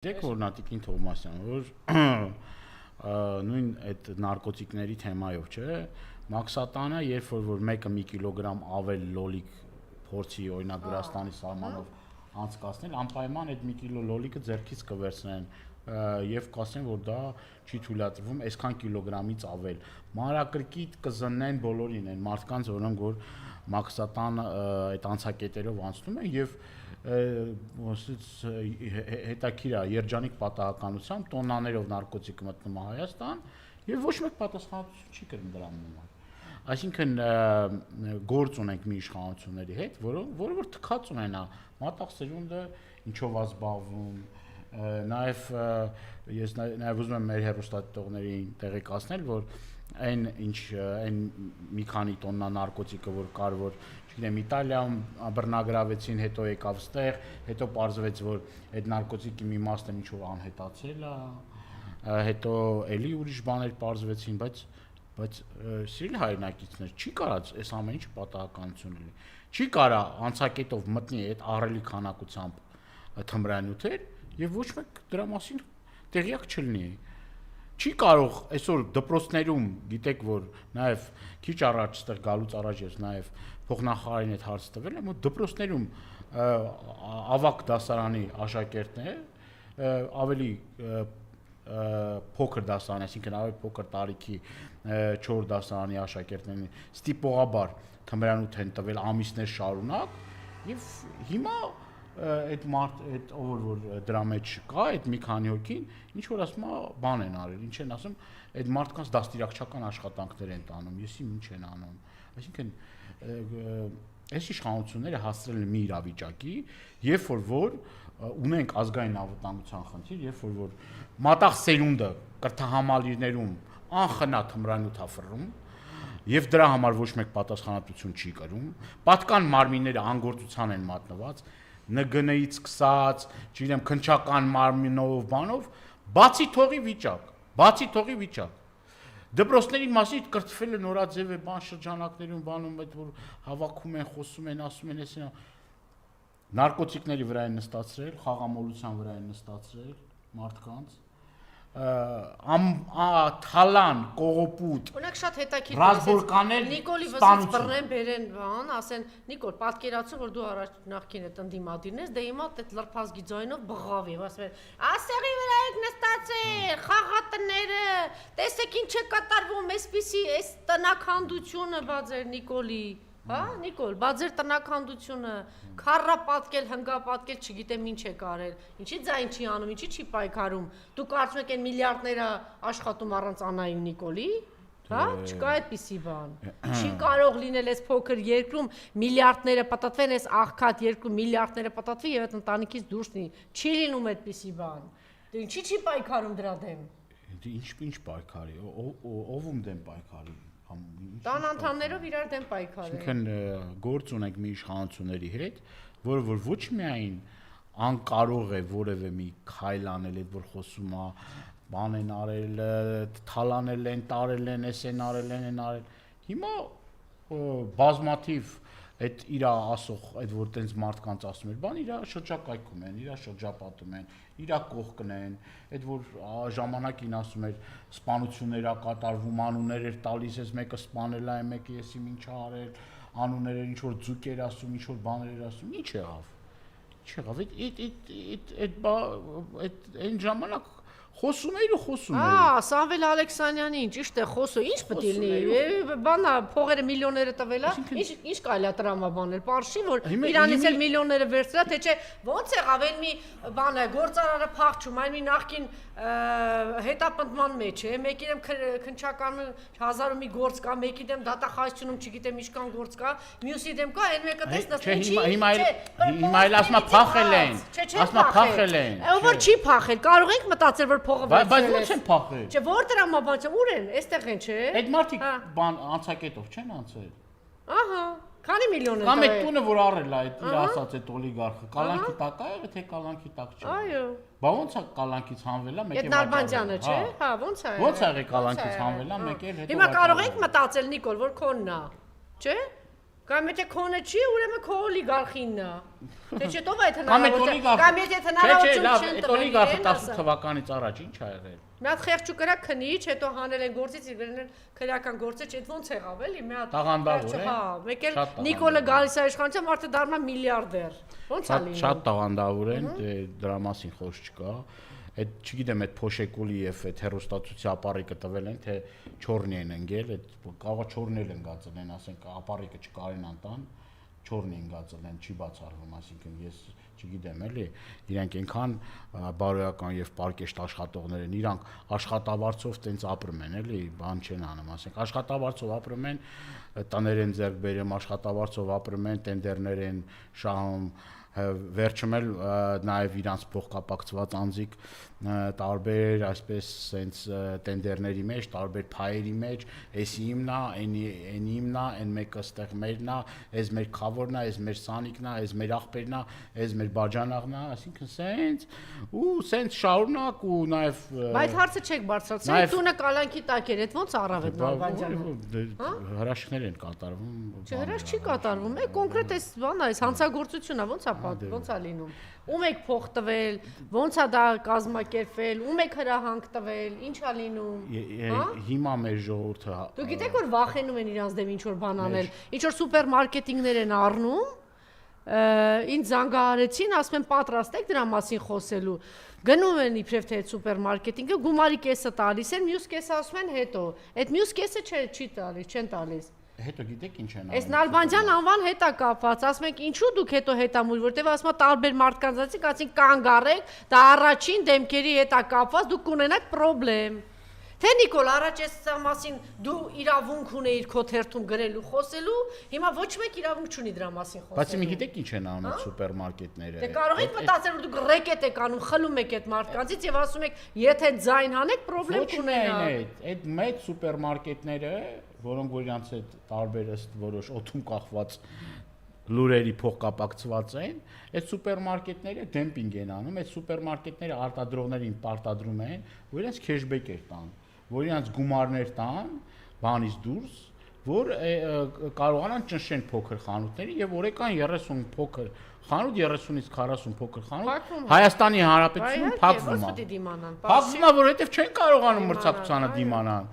Դեք որ Նատիկին Թովմասյան, որ նույն այդ նարկոտիկների թեմայով, չէ, Մաքսատանը, երբ որ մեկը մի կիլոգրամ ավել լոլիկ փորձի օրինակ Վրաստանի սահմանով անցկացնել, անպայման այդ մի կիլո լոլիկը ձեռքից կվերցնեն եւ կասեն, որ դա չի թույլատրվում այսքան կիլոգրամից ավել։ Մանրակրկիտ կզննեն բոլորին այն մարդկանց, որոնք որ Մաքսատան այդ անցակետերով անցնում են եւ հետաքրիր է երջանիկ պատահականությամբ տոննաներով նարկոտիկ մտնում է Հայաստան եւ ոչ մեկ պատասխանատվություն չի կրում դրա համար։ Այսինքն գործ ունենք մի իշխանությունների հետ, որը որ թքած ունենա մատաղ սերունդը ինչով է զբաղվում, նաեւ ես նաեւ ուզում եմ մեր հեռուստադիտողներին տեղեկացնել, որ այն մի քանի տոննա նարկոտիկը որ կար, որ չգիտեմ Իտալիայում բռնագրավեցին, հետո եկավ ստեղ, հետո պարզվեց, որ այդ նարկոտիկի մի մասը ինչ որ անհետացել է, հետո էլի ուրիշ բաներ պարզվեցին, բայց սիրելի հայրենակիցներ, չի կարած այս ամեն ինչը պատահականություն լինի։ Չի կարա անցակետով մտնի այդ ահռելի քանակությամբ թմրանյութեր եւ ոչ մեկ դրա մասին տեղյակ չլինի։ Չի կարող այսօր դպրոցներում, գիտեք, որ նաև քիչ առաջ ստեղ գալուց առաջ ես նաև փոխնախարարին այդ հարցը տվել եմ, որ դպրոցներում ավագ դասարանի աշակերտներ ավելի փոքր դասարանի, այսինքն ավելի փոքր տարիքի 4 դասարանի աշակերտներին ստիպողաբար թմրանյութ են տվել ամիսներ շարունակ եւ հիմա այդ ով որ դրա մեջ կա, այդ մի քանի հոգին, ինչ որ ասում է, բան են արել, ինչ են ասում, այդ մարդկանց դաստիարակչական աշխատանքներ են տանում, եսի ինչ են անում։ Այսինքն այս իշխանությունները հասցրել են մի իրավիճակի, երբ որ ունենք ազգային անվտանգության խնդիր, երբ որ մատաղ սերունդը կրթահամալիրներում անխնա թմրանյութ է ֆռում, եւ դրա համար ոչ մեկ պատասխանատվություն չի կրում, պատկան մարմինները անգործության են մատնված, ՆԳՆ-ից սկսած, չգիտեմ, քնչական մարմինով, բանով, բացի թողի վիճակ։ Դպրոցների մասին կրթվել է նորաձև է բան շրջանակներում, բանում այդ որ հավաքում են, խոսում են, ասում են, այսինքն նարկոտիկների վրա են նստացրել, խաղամոլության վրա են նստացրել մարդկանց, թալան, կողոպուտ, Օրինակ շատ հետաքրքիր ռազմորկաներ Նիկոլի վզից բռնեն, բերեն, բան, ասեն, Նիկոլ, պատկերացու, որ դու առաջ նախքին այդ ընդդիմադիրն ես, դե հիմա այդ լրփազգի ձայնով բղավի, ասում են, ասեղի վրա եք նստացել, խաղատները, տեսեք ինչ է կատարվում, այսպիսի, այս տնաքանդությունը բա ձեր Նիկոլի, հա, Նիկոլ, բա ձեր տնաքանդությունը, քառապատկել, հնգապատկել, չգիտեմ ինչ է կարել, ինչի ձայն չի անում, ինչի չի պայքարում, դու կարծում եք այն միլիարդները աշխատում առանց Անայի Նիկոլի, հա, չկա այդպիսի բան, չի կարող լինել այս փոքր երկրում միլիարդները պատատվեն, այս աղքատ երկրում միլիարդները պատատվի եւ այդ ընտանիքից դուրս լինի, չի լինում այդպիսի բան, դու ինչի չի պայքարում դրա դեմ։ Ինչ պայքարի, ով դեմ պայքարի։ Տան անդամներով իրար դեմ պայքարել։ Այսինքն գործ ունենք մի իշխանությունների հետ, որը որ ոչ միայն անկարող է որևէ մի քայլ անել, այդ որ խոսում է, բան են արել, թալանել են, տարել են, էս են արել, են արել։ Հիմա բազմաթիվ այդ իրա ասող, այդ որ տենց մարդկանց ասում էր, բան իրա շրջակայքում են, իրա շրջապատում են, իրա կողքն են, այդ որ ժամանակին ասում էր սպանություններ ա կատարվում, անուններ էր տալիս, այս մեկը սպանել է, մեկը եսի ինչ արել, անուններ էր ինչ որ ձուկ էր ասում, ինչ որ բաներ էր ասում, ինչ եղավ։ Այդ ժամանակ խոսում էիր ու խոսում էիր։ Սամվել Ալեքսանյանին, ճիշտ է, խոսո, ինչ պետք է լինի։ Բանա, փողերը միլիոնները տվել է, ինչ կարելի է տրամաբանել, պարզի, որ իրանից էլ միլիոնները վերցրա, թե չէ, ոնց եղավ, այն մի բան է, գործարարը փախչում, այն մի նախքին հետապնդման մեջ է, մեկի դեմ քնչական 1000 մի գործ կա, մեկի դեմ դատախազությունում, չգիտեմ, ինչքան գործ կա, մյուսի դեմ կա, այն մեկը տեսնես, հիմա էլ ասում է փախել են, ասում է փախել են։ Ով որ չի փախել, կարող ենք մտածել, որ փողը բայց ո՞նց են փախել։ Չէ, որ տրամաբանություն, ուր են, այստեղ են, չէ։ Այդ մարդիկ բան անցակետով չեն անցել։ Ահա, քանի միլիոն են կամ այդ տունը որ առել է, այդ իր ասած այդ օլիգարխը, կալանքի տակ է, թե կալանքի տակ չէ։ Այո։ Բա ո՞նց է կալանքից հանվելա, մեկ է Այդ Նալբանդյանը, չէ։ Հա, ո՞նց է։ Ո՞նց է եղել կալանքից հանվելա, մեկ էլ հետո։ Հիմա կարող ենք մտածել Նիկոլ, որ քոնն է, չէ։ Կամ եթե քոնը չի, ուրեմն քո օլիգարխինն է։ Թե չէ ով այդ Կամ այդ հնարավորություն։ Կամ եթե հնարավորություն լավ, չեն այդ տվել օլիգարխը իրեն, 18 թվականից առաջ ինչ ա եղել։ մի հատ խեղճու կրա քնիչ, հետո հանել են գործից իրեն քրեական գործը, չէ՞ ոնց եղավ էլի, մի հատ Տաղանդավոր է։ հա, մեկ էլ Նիկոլը գալիս է իշխանության, մարդը դառնա միլիարդեր։ Ոնց է լինում։ Շատ տաղանդավոր են, դրա մասին խոսք չկա։ Այդ չգիտեմ, այդ փոշեկուլի եւ այդ հերոստացուցի ապարիկը տվել են, թե չորնի են ընկել, այդ կարող է չորնել են գածել են, ասենք ապարիկը չկարեն անտան, չորնի են գածել են, չի բացառվում, այսինքն ես չգիտեմ էլի, իրանք այնքան բարոյական եւ պարկեշտ աշխատողներ են, իրանք աշխատավարձով տենց ապրում են, էլի, բան չեն անում, ասենք աշխատավարձով ապրում են, տներ են ձեռք բերում, աշխատավարձով ապրում են, տենդերներ են շահում, վերջում էլ նաև իրանց փոխկապակցված անձիկ տարբեր այսպես սենց տենդերների մեջ, տարբեր փայերի մեջ, էսի իմնա, էնի իմնա, այն մեկը ստեղ մերնա, այս մեր խավորն է, այս մեր սանիկն է, այս մեր աղբերն է, այս մեր բաժանաղն է, այսինքն սենց ու սենց շարունակ ու նաև Բայց հարցը չեք բարձրացրել, տունը կալանքի տակ էր, այդ ոնց առավ այդ Նալբանդյանը։ հրաշքներ են կատարվում։ Չէ, հրաշք չի կատարվում, կոնկրետ էս բանն է, հանցագործությունն է, ոնց է լինում։ Ում եք փող տվել, ոնց է դա կազմակերպվել, ում եք հրահանգ տվել, ինչ է լինում։ Հիմա մեր ժողովուրդը Դու գիտեք որ վախենում են իրանց դեմ ինչ որ բան անել, ինչ որ սուպերմարկետինգներ են առնում, ինձ զանգահարեցին, ասում են պատրաստ եք դրա մասին խոսելու։ Գնում են իբրև թե այդ սուպերմարկետինգը գումարի կեսը տալիս են, մյուս կեսը ասում են հետո։ Այդ մյուս կեսը չի տալիս, չեն տալիս։ Հետո գիտեք ինչ են անում։ Այս Նալբանդյան անվան հետ է կապված, ասում եք ինչու դուք հետո հետամուր, որտեվ ասում է տարբեր մարդկանց ասիկ, ասին կանգ առեք, դա առաջին դեմքերի հետ է կապված, դուք կունենաք խնդրեմ։ Թե Նիկոլ, առաջ այս մասին դու իրավունք ունեիր քո թերթում գրելու, խոսելու, հիմա ոչ մեկ իրավունք չունի դրա մասին խոսելու։ Բայց մի գիտեք ինչ են անում այդ սուպերմարկետները։ Դե կարող եք մտածել որ դուք ռեկետ եք անում, խլում եք այդ մարդկանցից եւ ասում եք, եթե ձայն հանեք, խնդրեմ կունենաք։ Այդ մեծ սուպերմարկետները, որոնք որ իրանց այդ տարբեր ըստ որոշ օթում կախված լուրերի փոխկապակցված են, այդ սուպերմարկետները դեմպինգ են անում, այդ սուպերմարկետները արտադրողներին պարտադրում են, որ իրենց քեշբեքեր տան, որ իրենց գումարներ տան, բանից դուրս, որ կարողանան ճնշեն փոքր խանութների եւ օրական 30 փոքր խանութ 30-ից 40 փոքր խանութ Հայաստանի Հանրապետությունում փակվում է։ Փակվում է, որովհետեւ չեն կարողանում մրցակցությանը դիմանալ։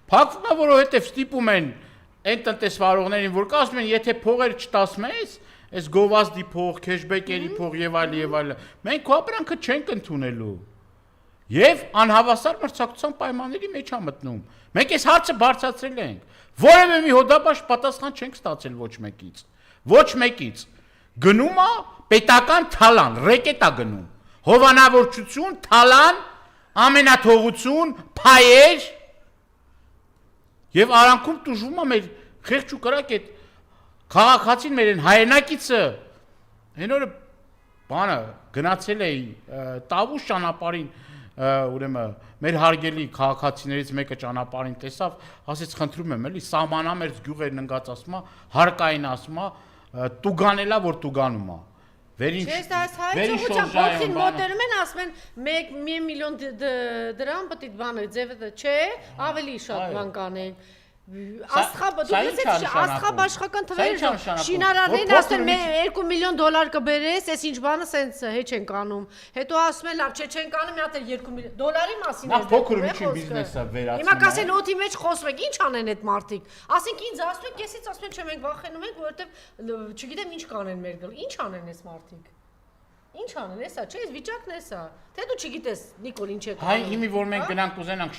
Փակվում է, որովհետեւ ստիպում են այն տնտեսվարողներին, որ կասում են, եթե փողեր չտաս մեզ, այս գովազդի փող, քեշբեկերի փող եւ այլ, մենք քո ապրանքը չենք ընդունելու։ Եվ անհավասար մրցակցության պայմանների մեջ է մտնում։ Մենք այս հարցը բարձրացրել ենք։ Որևէ մի հոդաբաշ պատասխան չենք ստացել ոչ մեկից։ Ոչ մեկից։ Գնում է պետական թալան, ռեկետ է գնում։ Հովանավորչություն, թալան, ամենաթողություն, փայեր Եվ արանքում տուժվում է մեր խեղճ ու կրակ այդ քաղաքացին մեր են հայրենակիցը այն օրը բանը գնացել էի Տավուշ ճանապարհին ուրեմն մեր հարգելի քաղաքացիներից մեկը ճանապարհին տեսավ ասեց խնդրում եմ էլի սահմանամերձ գյուղերն ընկած ասում է հարկային ասում է տուգանելա որ տուգանում է Չէ, դա հայցողության փոխին մոտերում են, ասում են 1 միլիոն դրամ պետք է բանը ձևը չէ, ավելի շատ բան կանեն։ Աստղաբաշխական թվերը շինարարներին ասում են 2 միլիոն դոլար կբերես, այս ինչ բանը սենց հետ չենք անում։ Հետո ասում են լավ, չէ չենք անում, մի հատ 2 միլիոն դոլարի մասին է։ Նա փոքր միջին բիզնեսը վերացնում է։ Հիմա կասեն օդի մեջ խոսում եք, ինչ անեն այդ մարդիկ։ Ասենք ինձ ասում եք, քեսից ասում են, չէ մենք վախենում ենք, որովհետև չգիտեմ ինչ կանեն մեր գլ։ Ինչ անեն այս մարդիկ։ Ինչ անեն, էսա, չէ, այս վիճակն էսա։ Թե դու չգիտես Նիկոլ ինչ է կանում։ Հայ հիմի որ մենք գնանք ուզենանք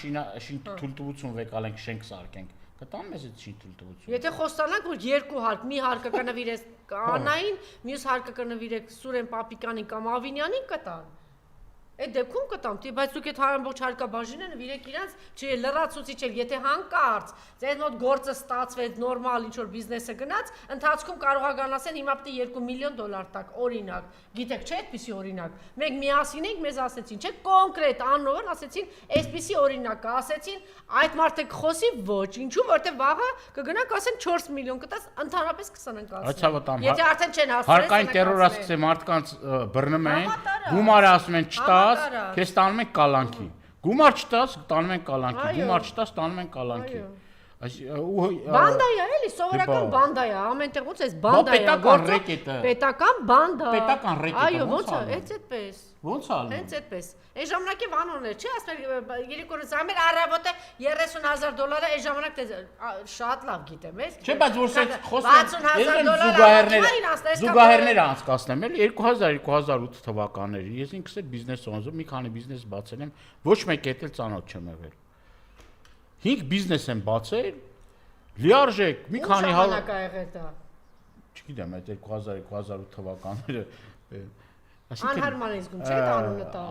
թույլտվություն վեկալենք, շենք սարքենք։ Կտան մեզ այդ չի թույլտվություն։ Եթե խոստանանք, որ երկու հարկ, մի հարկը կնվիրես Անային, մյուս հարկը կնվիրեք Սուրեն Պապիկանին կամ Ավինյանին կտան։ Այդ դեպքում կտամ, բայց դուք այդ ամբողջ հարկաբաժինը նվիրեք իրանց, չէ, լրացուցիչ էլ, եթե հանկարծ ձեր մոտ գործը ստացվեց, նորմալ ինչ որ բիզնեսը գնաց, ընթացքում կարող է գան ասեն հիմա պետք է 2 միլիոն դոլար տակ, օրինակ։ Գիտեք, չէ, այդպիսի օրինակ։ Մենք միասին ենք, մեզ ասեցին, չէ, կոնկրետ աննոն ասեցին, այսպիսի օրինակը, ասեցին, այդ մարդը կխոսի ոչ, ինչու, որտեղ վաղը կգնանք ասեն 4 միլիոն կտաս, ընդհանրապես 20 կասեն։ Եթե արդեն չեն հասցրել։ Հարկային տերորացիա մարդկանց բռնում են, գումարը ասում են չտաս, քեզ տանում են կալանքի։ Գումար չտաս, տանում են կալանքի, գումար չտաս, տանում են կալանքի։ Բանդա է, էլի, սովորական բանդա է, ամենտեղ ոնց էս բանդա է, պետական ռեկետը։ Պետական բանդա։ Պետական ռեկետը Այո, ոնց է, հենց այդպես։ Ոնց է ալու։ Հենց այդպես։ Այն ժամանակի վանոններ, չէ, ասել երեկոս ամեր առավոտը $30,000 այն ժամանակ շատ լավ գիտեմ, ես։ Չէ, բայց որ սենց խոսեմ, զուգահեռները անցկացնեմ, էլի 2000-2008 թվականների, ես ինքս էլ բիզնես օնձում մի քանի բիզնես բացել եմ, ոչ մեկ էլ ծանոթ չեմ եղել։ 5 բիզնես եմ բացել, լիարժեք, մի քանի ժամանակ ա եղել դա։ Չգիտեմ, այդ 2000-2008 թվականները Անհարմար ես զգում, չէ՞ դա անունը տա։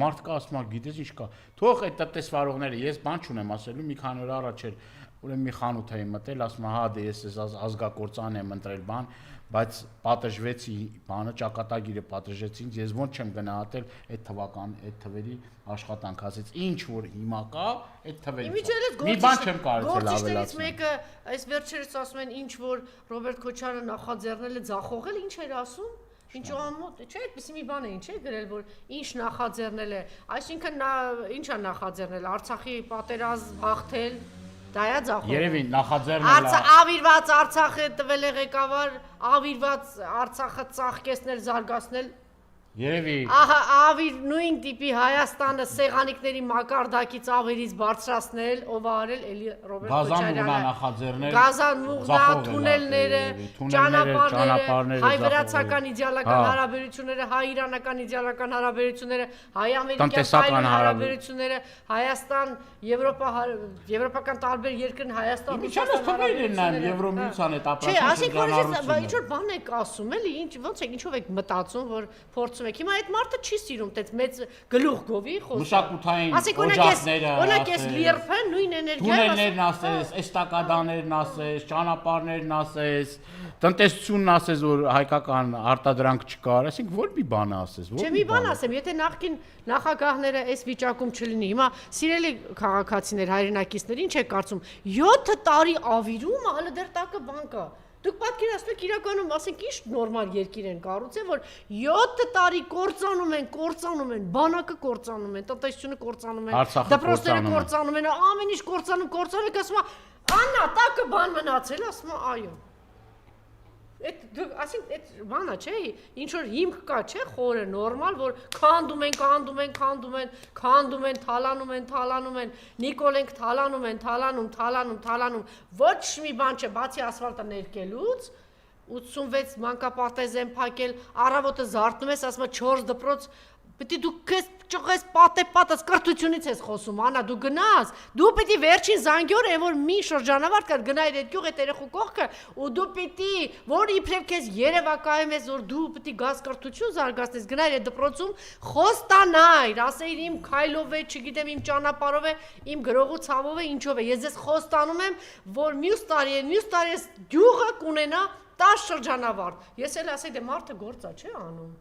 Մարդ կա ասում, գիտես ինչ կա։ Թող այդ տնտեսվարողները, ես բան չունեմ ասելու, մի քանի օր առաջ էր, ուրեմն մի խանութ էի մտել, ասում հա դե ես ազգակործան եմ ընտրել բան, բայց պատժվեցի բանը, ճակատագիրը պատժեցին, ես ոնց չեմ գնահատել այդ թվական, այդ թվերի աշխատանքացից, ինչ որ հիմա կա, այդ թվերից։ Մի բան չեմ կարողացել ավելացնել։ Մեկը այս վերջերս ասում են ինչ որ Ռոբերտ Քոչարյանը նախաձեռնել է ձախողել, ինչ էր ասում։ Ինչ ամոթ, չէ, այդպեսի մի բան էին, չէ, գրել, որ ինչ նախաձեռնել է, այսինքն ի՞նչ է նախաձեռնել, Արցախի պատերազմ հաղթել, դա է ձախողել։ Երևի նախաձեռնել է։ Ավիրված Արցախը տվել է ղեկավար, ավիրված Արցախը ծաղկեցնել, զարգացնել։ Երևի։ Ահա, ավիր նույն տիպի Հայաստանը սեղանիկների մակարդակից ավերից բարձրացնել, ով արել էլի Ռոբերտ Քոչարյանը։ Գազանուղնա թունելները, ճանապարհները, հայ-վրացական իդեալական հարաբերությունները, հայ-իրանական իդեալական հարաբերությունները, հայ-ամերիկյան հարաբերությունները, Հայաստան, եվրոպական տարբեր երկրներ Հայաստան Միջանց թվերն են Եվրոմիության հետ ապրանքների։ Չէ, ասենք որ ինչ որ բան եք ասում, էլի, ոնց եք ինչով եք մտածում, որ փորձում եք։ Հիմա այդ մարդը չի սիրում տենց մեծ գլուխ գովի խոսքը։ Մշակութային օջախները, օրինակ ես լիերփը նույն էներգիայով թունելներն ասես, էստակադաներն ասես, ճանապարհներն ասես, տնտեսությունն ասես, որ հայկական արտադրանք չկար, այսինքն որ մի բան ասես, որ։ Չէ, մի բան ասեմ, եթե նախկին նախագահները այս վիճակում չլինի, հիմա սիրելի քաղաքացիներ, հայրենակիցներ, ինչ եք կարծում, 7 տարի ավիրումը հələ դեռ տակը բան կա։ Դուք պատկերացնում եք իրականում, ասենք, ինչ նորմալ երկիր են կառուցել, որ 7 տարի կործանում են, բանակը կործանում են, տնտեսությունը կործանում են, դպրոցները կործանում են, ամեն ինչ կործանում, եք ասում, աննա, տակը բան մնացել, ասում, այո։ Ասենք, այդ բանա չէ, ինչ որ հիմք կա, չէ, խորը, նորմալ, որ քանդում են, թալանում են, նիկոլ ենք թալանում, ոչ մի բան չէ, բացի ասֆալտը ներկելուց, 86 մանկապարտեզ են փակել, առավոտը զարթնում ես, ասում 4 դպրոց, պետք է դու քեզ ճղես պատած կրթությունից ես խոսում, անա, դու գնաս, դու պետք է վերջին զանգյորը, որ մի շրջանավարտ կար գնայր այդ գյուղ այդ երեխու կողքը, ու դու պետք է, որ իբրև քեզ երևակայում ես, որ դու պետք է գազ կրթություն զարգացնես, գնայր այդ դպրոցում, խոստանայր, ասեիր իմ քայլով է, չգիտեմ, իմ ճանապարհով է, իմ գրողու ցավով է, ինչով է, ես ձեզ խոստանում եմ, որ մյուս տարի գյուղը կունենա 10 շրջանավարտ։ Ես էլ ասեի, դե մարդը գործա չէ անում։